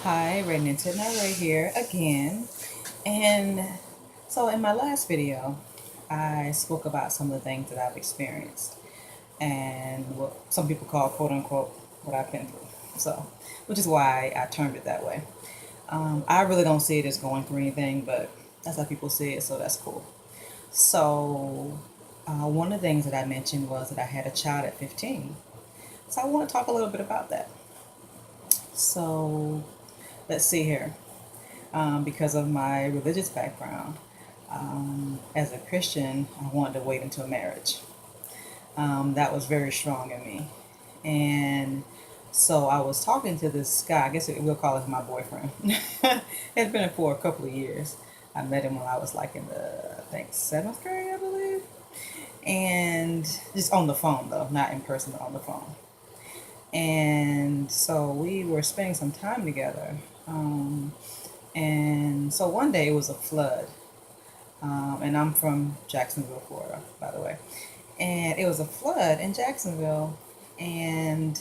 Hi, Renita right here again. And so in my last video, I spoke about some of the things that I've experienced and what some people call quote unquote what I've been through. So, which is why I termed it that way. I really don't see it as going through anything, but that's how people see it, so that's cool. So, one of the things that I mentioned was that I had a child at 15. So, I want to talk a little bit about that. So, let's see here. Because of my religious background. As a Christian, I wanted to wait until marriage. That was very strong in me. And so I was talking to this guy, I guess we'll call him my boyfriend. It's been for a couple of years. I met him when I was like in the, I think, seventh grade, I believe. And just on the phone, though, not in person, but on the phone. And so we were spending some time together. And so one day it was a flood. And I'm from Jacksonville, Florida, by the way. And it was a flood in Jacksonville. And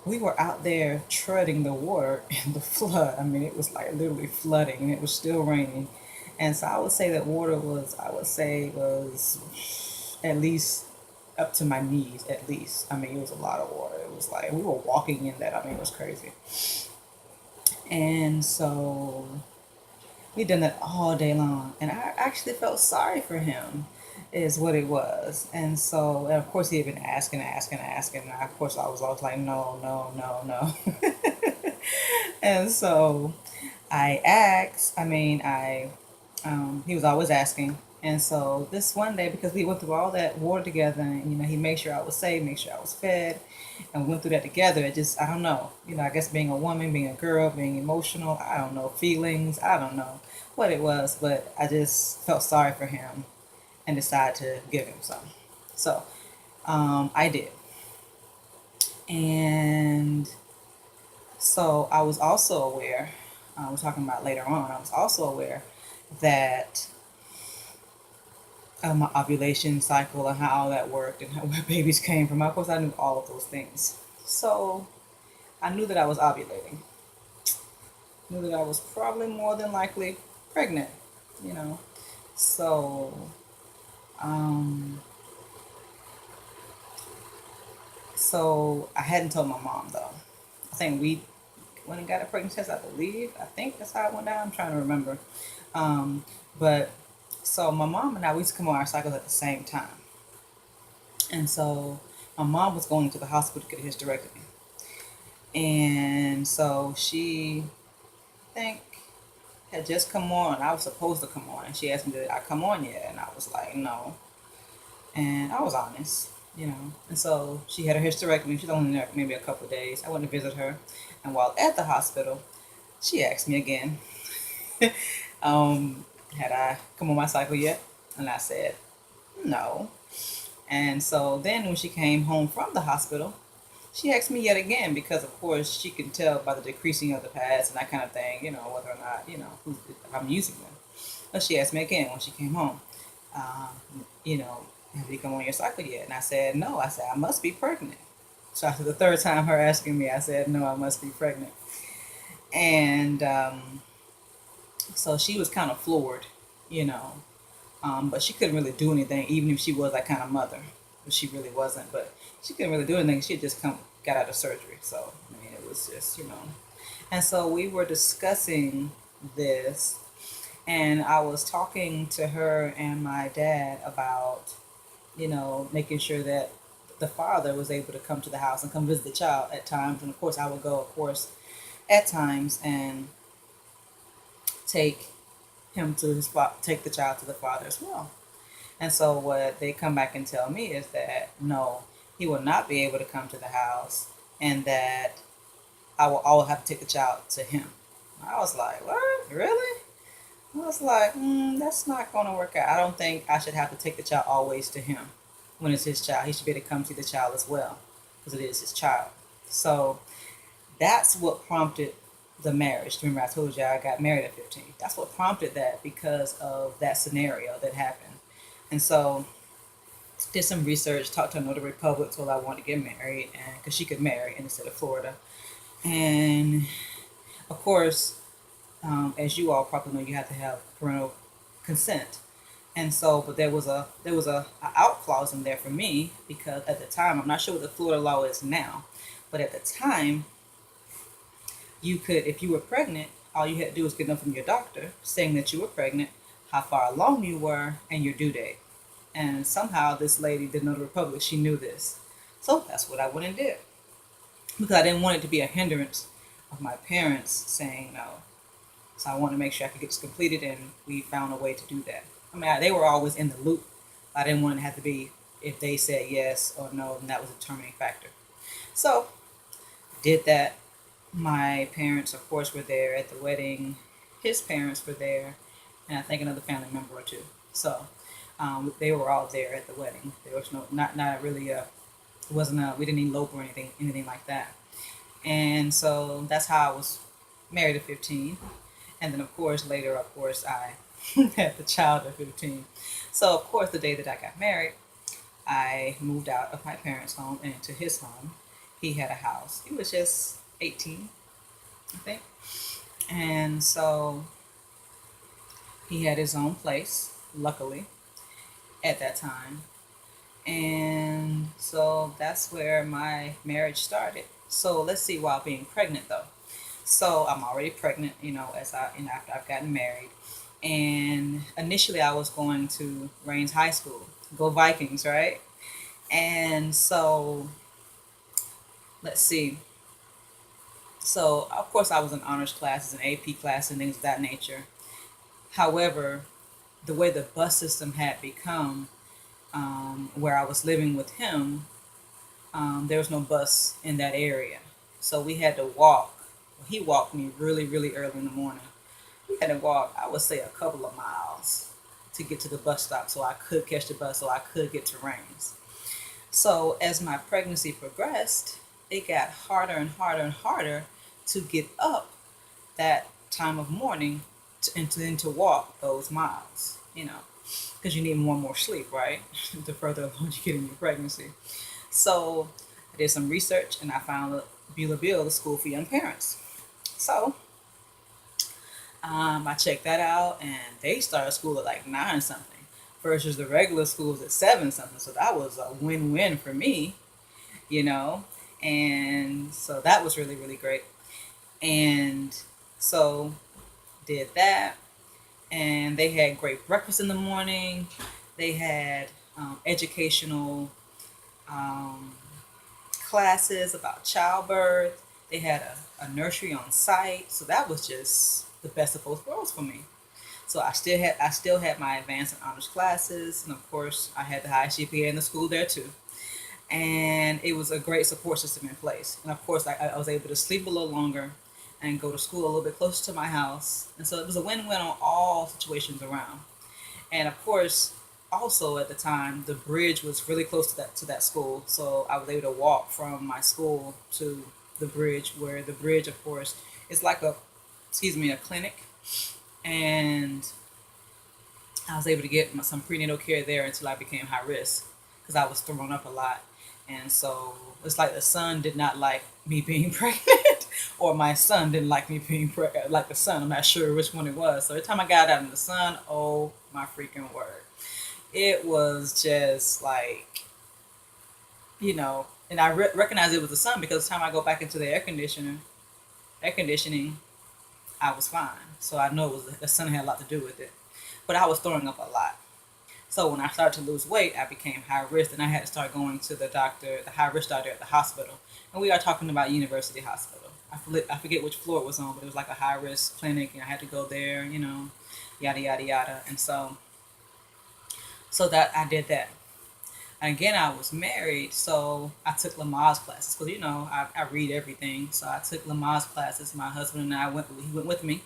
we were out there treading the water in the flood. I mean, it was like literally flooding and it was still raining. And so I would say that water was, I would say, was at least up to my knees, at least. I mean, it was a lot of water. It was like we were walking in that. I mean, it was crazy. And so we done that all day long, and I actually felt sorry for him, is what it was. And so, and of course, he had been asking, asking, asking. And of course, I was always like, no, no, no, no. And so, I asked. He was always asking. And so this one day, because we went through all that water together, and he made sure I was safe, make sure I was fed, and we went through that together. It just, I don't know, I guess being a woman, being a girl, being emotional, I don't know, feelings, I don't know what it was, but I just felt sorry for him and decided to give him some. So I did. And so I was also aware, we're talking about later on, I was also aware that my ovulation cycle and how all that worked and how, where babies came from. Of course, I knew all of those things. So I knew that I was ovulating. Knew that I was probably more than likely pregnant. You know. So, um, so I hadn't told my mom though. I think we went and got a pregnancy test. I believe. I think that's how it went down. I'm trying to remember. But so my mom and I we used to come on our cycles at the same time. And so my mom was going to the hospital to get a hysterectomy. And so she, I think, had just come on. I was supposed to come on. And she asked me, did I come on yet? And I was like, no. And I was honest. And so she had her hysterectomy. She's only there for maybe a couple of days. I went to visit her. And while at the hospital, she asked me again, um, had I come on my cycle yet? And I said, no. And so then when she came home from the hospital, she asked me yet again because, of course, she can tell by the decreasing of the pads and that kind of thing, whether or not, if I'm using them. But she asked me again when she came home, you know, have you come on your cycle yet? And I said, no. I said, I must be pregnant. So after the third time her asking me, I said, no, I must be pregnant. And so she was kind of floored, you know, but she couldn't really do anything, even if she was that kind of mother. But she really wasn't. But she couldn't really do anything. She had just got out of surgery. So, I mean, it was just. And so we were discussing this, and I was talking to her and my dad about, making sure that the father was able to come to the house and come visit the child at times. And of course, I would go, of course, at times and take take the child to the father as well. And so what they come back and tell me is that no, he will not be able to come to the house, and that I will have to take the child to him. I was like, what? Really? I was like, that's not going to work out. I don't think I should have to take the child always to him when it's his child. He should be able to come see the child as well because it is his child. So that's what prompted the marriage. Remember, I told you I got married at 15. That's what prompted that because of that scenario that happened. And so did some research, talked to another Republic, told her I wanted to get married, and because she could marry in the state of Florida. And Of course, as you all probably know, you have to have parental consent. And so, but there was a out clause in there for me because at the time, I'm not sure what the Florida law is now, but at the time, you could, if you were pregnant, all you had to do was get them from your doctor saying that you were pregnant, how far along you were, and your due date. And somehow this lady, the Notary Republic, she knew this. So that's what I went and did because I didn't want it to be a hindrance of my parents saying no. So I wanted to make sure I could get this completed, and we found a way to do that. I mean, they were always in the loop. I didn't want it to have to be if they said yes or no, and that was a determining factor. So did that. My parents, of course, were there at the wedding. His parents were there, and I think another family member or two. So they were all there at the wedding. There was no, not really a, it wasn't a, we didn't elope or anything like that. And so that's how I was married at 15. And then, of course, later, of course, I had the child at 15. So, of course, the day that I got married, I moved out of my parents' home and into his home. He had a house. He was just 18, I think. And so he had his own place, luckily, at that time. And so that's where my marriage started. So let's see, while being pregnant though. So I'm already pregnant, after I've gotten married. And initially I was going to Rains High School. Go Vikings, right? And so let's see. So of course I was in honors classes and AP classes and things of that nature. However, the way the bus system had become, where I was living with him, there was no bus in that area. So we had to walk. He walked me really, really early in the morning. We had to walk, I would say, a couple of miles to get to the bus stop so I could catch the bus so I could get to Rains. So as my pregnancy progressed, it got harder and harder and harder to get up that time of morning and then to walk those miles, because you need more and more sleep, right? The further along you get in your pregnancy. So I did some research and I found Beulah Bill, the School for Young Parents. So I checked that out, and they started school at like 9 something versus the regular schools at 7 something. So that was a win-win for me, you know, and so that was really, really great. And so did that, and they had great breakfast in the morning. They had educational um, classes about childbirth. They had a nursery on site, so that was just the best of both worlds for me. So I still had my advanced and honors classes, and of course I had the highest GPA in the school there too. And it was a great support system in place. And of course I was able to sleep a little longer and go to school a little bit closer to my house. And so it was a win-win on all situations around. And of course, also at the time, the bridge was really close to that school, so I was able to walk from my school to the bridge. Where the bridge, of course, is like a clinic, and I was able to get some prenatal care there until I became high risk because I was throwing up a lot, and so it's like the son did not like me being pregnant, or my son didn't like me being like the son. I'm not sure which one it was. So every time I got out in the sun, oh my freaking word, it was just like, and I recognized it was the sun because the time I go back into the air conditioning, I was fine. So I know it was the sun had a lot to do with it, but I was throwing up a lot. So when I started to lose weight, I became high risk, and I had to start going to the doctor, the high risk doctor at the hospital. And we are talking about University Hospital. I forget which floor it was on, but it was like a high risk clinic, and I had to go there, yada yada yada. And so that I did that. And again, I was married, so I took Lamaze classes because I read everything. So I took Lamaze classes. My husband and I he went with me,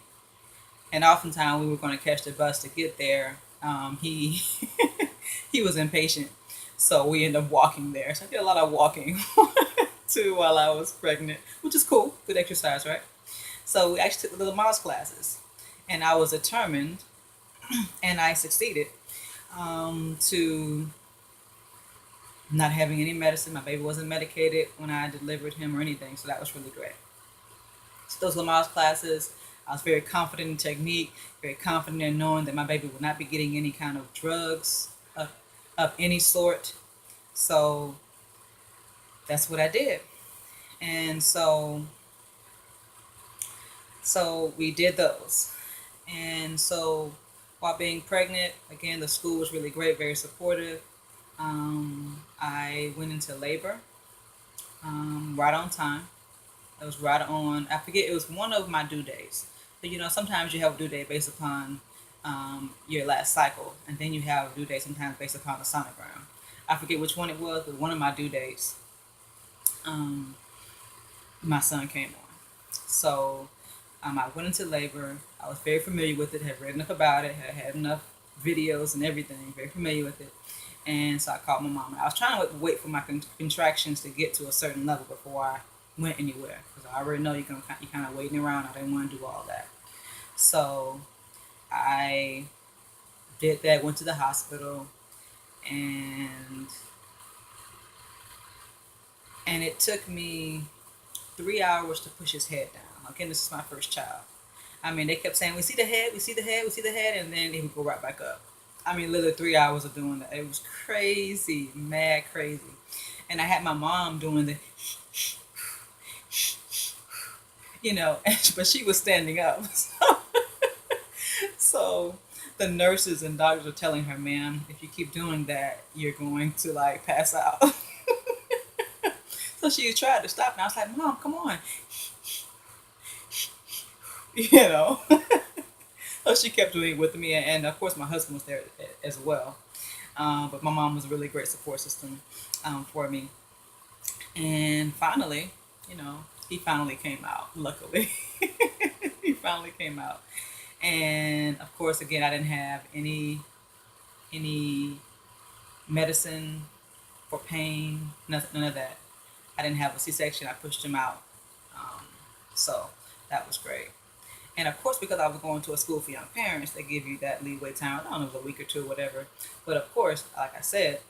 and oftentimes we were going to catch the bus to get there. He he was impatient, so we ended up walking there. So I did a lot of walking too while I was pregnant, which is cool, good exercise, right? So we actually took the Lamaze classes, and I was determined, and I succeeded to not having any medicine. My baby wasn't medicated when I delivered him or anything, so that was really great. So those Lamaze classes, I was very confident in technique, very confident in knowing that my baby would not be getting any kind of drugs of any sort. So that's what I did. And so we did those. And so while being pregnant, again, the school was really great, very supportive. I went into labor right on time. It was right on, I forget, it was one of my due days. But sometimes you have a due date based upon your last cycle, and then you have a due date sometimes based upon the sonogram. I forget which one it was, but one of my due dates, um, my son came on. So I went into labor. I was very familiar with it, had read enough about it, had enough videos and everything, very familiar with it. And so I called my mom. I was trying to wait for my contractions to get to a certain level before I went anywhere, because I already know you're kind of waiting around. I didn't want to do all that. So I did that, went to the hospital, and it took me 3 hours to push his head down. Again, this is my first child. I mean, they kept saying, "We see the head, we see the head, we see the head," and then he would go right back up. I mean, literally 3 hours of doing that. It was crazy, mad crazy. And I had my mom doing the, but she was standing up. So the nurses and doctors are telling her, "Ma'am, if you keep doing that, you're going to like pass out." So she tried to stop, and I was like, "Mom, come on." you know. So she kept doing it with me, and of course my husband was there as well. But my mom was a really great support system for me. And finally, he finally came out. Luckily, he finally came out. And of course, again, I didn't have any medicine for pain, none of that. I didn't have a C-section. I pushed him out. Um, so that was great. And of course, because I was going to a school for young parents, they give you that leeway time. I don't know, it was a week or two, or whatever. But of course, like I said,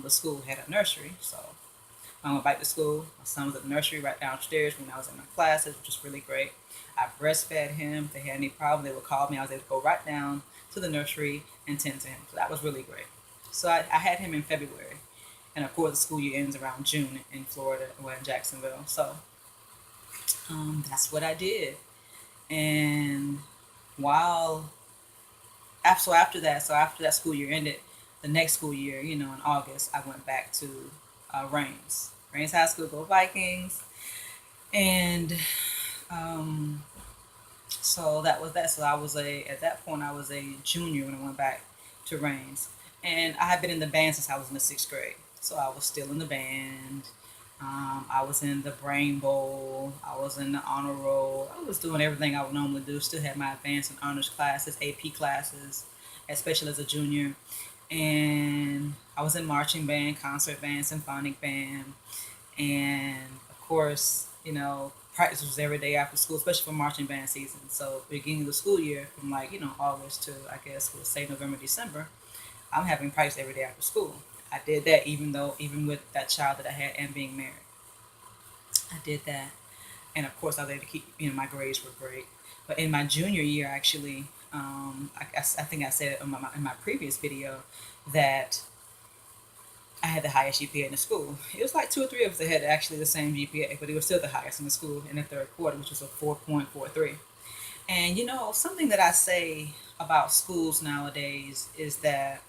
the school had a nursery. So I went back to school. My son was at the nursery right downstairs when I was in my classes, which was really great. I breastfed him. If they had any problem, they would call me. I was able to go right down to the nursery and tend to him. So that was really great. So I had him in February. And of course, the school year ends around June in Florida, or in Jacksonville. So that's what I did. And while after that school year ended, the next school year, in August, I went back to Rains High School, go Vikings. And um, so that was that. So at that point I was a junior when I went back to Rains, and I had been in the band since I was in the sixth grade. So I was still in the band. I was in the Brain Bowl. I was in the honor roll. I was doing everything I would normally do. Still had my advanced and honors classes, AP classes, especially as a junior. And I was in marching band, concert band, symphonic band, and of course, practice was every day after school, especially for marching band season. So beginning of the school year, from like August to, I guess we'll say, November, December, I'm having practice every day after school. I did that even with that child that I had and being married. I did that, and of course I was able to keep. My grades were great. But in my junior year, actually, I think I said it in my previous video that I had the highest GPA in the school. It was like two or three of us that had actually the same GPA, but it was still the highest in the school in the third quarter, which was a 4.43. And something that I say about schools nowadays is that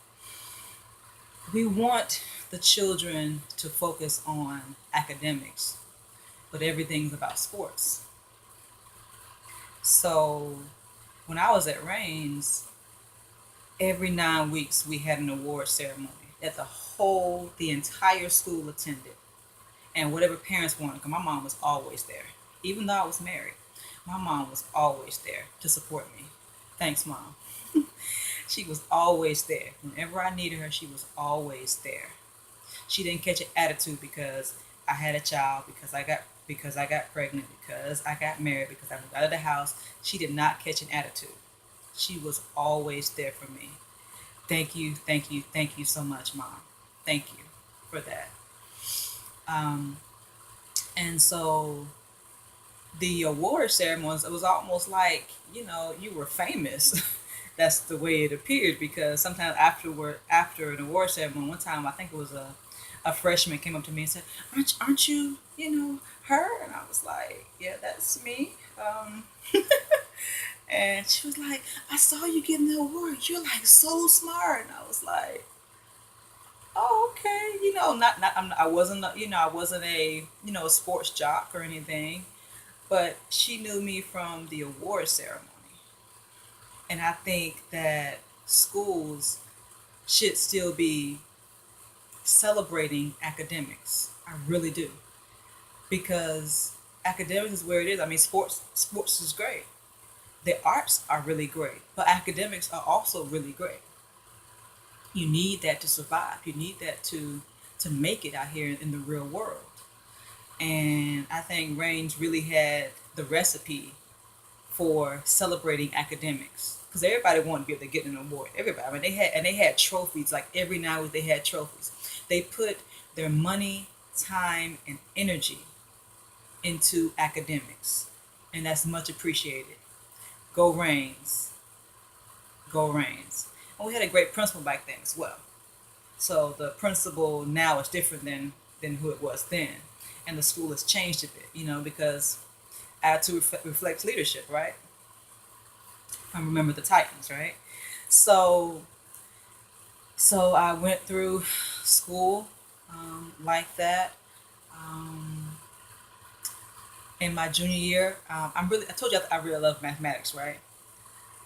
we want the children to focus on academics, but everything's about sports. So when I was at Rains, every 9 weeks we had an award ceremony that the entire school attended. And whatever parents wanted, because my mom was always there. Even though I was married, my mom was always there to support me. Thanks, Mom. She was always there. Whenever I needed her, she was always there. She didn't catch an attitude because I had a child, because I got pregnant, because I got married, because I moved out of the house. She did not catch an attitude. She was always there for me. Thank you, thank you, thank you so much, Mom. Thank you for that. Um, and so the award ceremonies, it was almost like, you were famous. That's the way it appeared, because sometimes after an award ceremony, one time I think it was a freshman came up to me and said, aren't you, her? And I was like, yeah, that's me. And she was like, I saw you getting the award. You're like so smart. And I was like, oh, okay. I wasn't, I wasn't a sports jock or anything, but she knew me from the award ceremony. And I think that schools should still be celebrating academics. I really do. Because academics is where it is. I mean, sports is great. The arts are really great, but academics are also really great. You need that to survive. You need that to make it out here in the real world. And I think Reigns really had the recipe for celebrating academics, because everybody wanted to be able to get an award. Everybody. I mean, they had trophies. Like every now and then they had trophies. They put their money, time, and energy into academics, and that's much appreciated. Go Reigns, go Reigns. And we had a great principal back then as well. So the principal now is different than who it was then, and the school has changed a bit, because attitude reflects leadership, right? I remember the Titans, right? So so I went through school like that. Um, in my junior year, I told you I really love mathematics, right?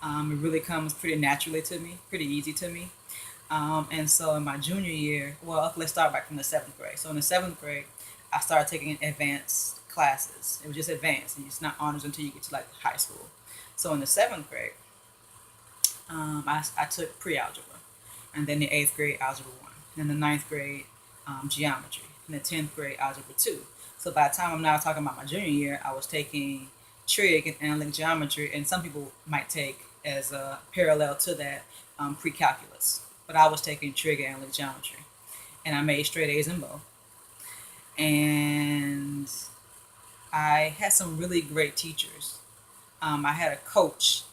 It really comes pretty naturally to me, pretty easy to me. And so in my junior year, well, let's start back from the seventh grade. So in the seventh grade, I started taking advanced classes. It was just advanced, and it's not honors until you get to like high school. So in the seventh grade, I took pre-algebra, and then the eighth grade algebra one, and the ninth grade geometry, and the 10th grade algebra two. So by the time I'm now talking about my junior year, I was taking trig and analytic geometry, and some people might take as a parallel to that pre-calculus. But I was taking trig and analytic geometry, and I made straight A's in both. And I had some really great teachers. I had a coach,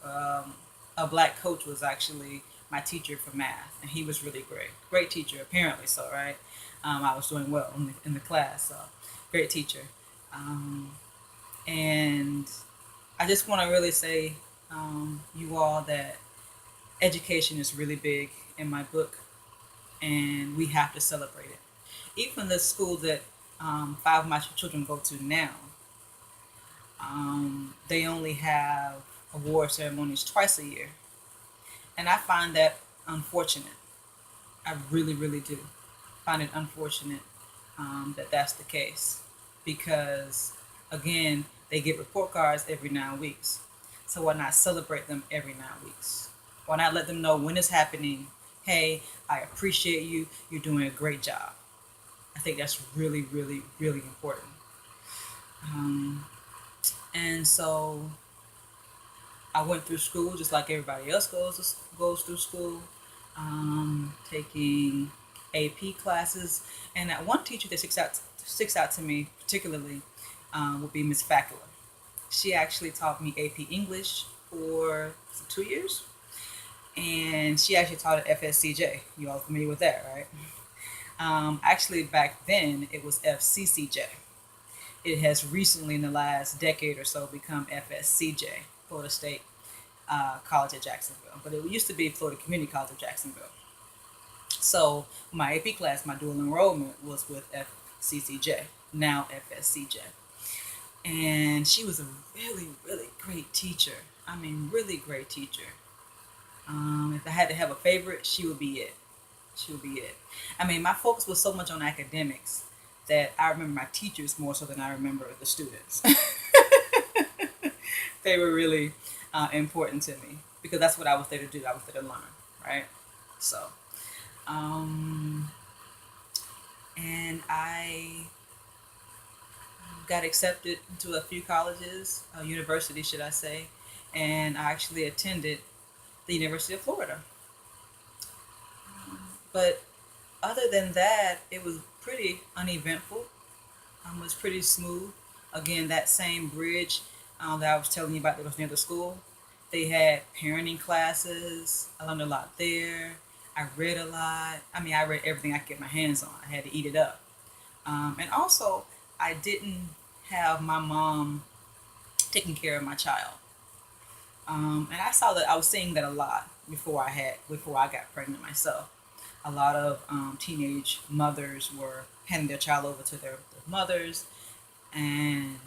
um, a black coach was actually my teacher for math, and he was really great. Great teacher, apparently so, right? I was doing well in the class, so great teacher. Um, and I just want to really say, you all, that education is really big in my book, and we have to celebrate it. Even the school that five of my children go to now, they only have award ceremonies twice a year, and I find that unfortunate. I really, really do find it unfortunate that that's the case, because again, they get report cards every 9 weeks. So why not celebrate them every 9 weeks? Why not let them know when it's happening? Hey, I appreciate you. You're doing a great job. I think that's really, really, really important. Um, and so I went through school just like everybody else goes through school, taking AP classes. And that one teacher that sticks out to me particularly would be Miss Fackler. She actually taught me AP English for 2 years, and she actually taught at FSCJ. You all familiar with that, right? Actually, back then it was FCCJ. It has recently, in the last decade or so, become FSCJ, Florida State College at Jacksonville. But it used to be Florida Community College of Jacksonville. So my AP class, my dual enrollment was with FCCJ, now FSCJ. And she was a really, really great teacher. I mean, really great teacher. If I had to have a favorite, she would be it. She would be it. I mean, my focus was so much on academics that I remember my teachers more so than I remember the students. They were really important to me, because that's what I was there to do. I was there to learn, right? So, um, and I got accepted into a few colleges, universities, should I say, and I actually attended the University of Florida. But other than that, it was pretty uneventful. It was pretty smooth. Again, that same bridge that I was telling you about that was near the school, they had parenting classes. I learned a lot there. I read a lot. I mean, I read everything I could get my hands on. I had to eat it up. And also, I didn't have my mom taking care of my child. And I saw that I was seeing that a lot before I got pregnant myself. A lot of teenage mothers were handing their child over to their mothers, and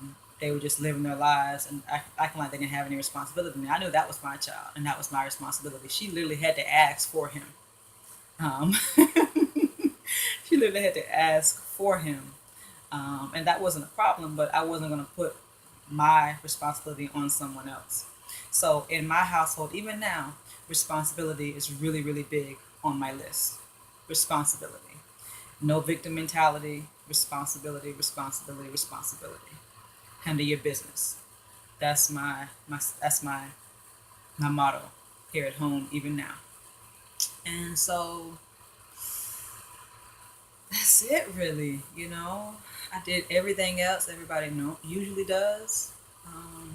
they were just living their lives and acting like they didn't have any responsibility. And I knew that was my child, and that was my responsibility. She literally had to ask for him. Um, she literally had to ask for him, and that wasn't a problem. But I wasn't going to put my responsibility on someone else. So in my household, even now, responsibility is really, really big on my list. Responsibility. No victim mentality. Responsibility, responsibility, responsibility. Handle your business. That's my motto here at home even now. And so that's it really, I did everything else everybody usually does.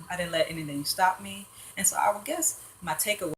I didn't let anything stop me. And so I would guess my takeaway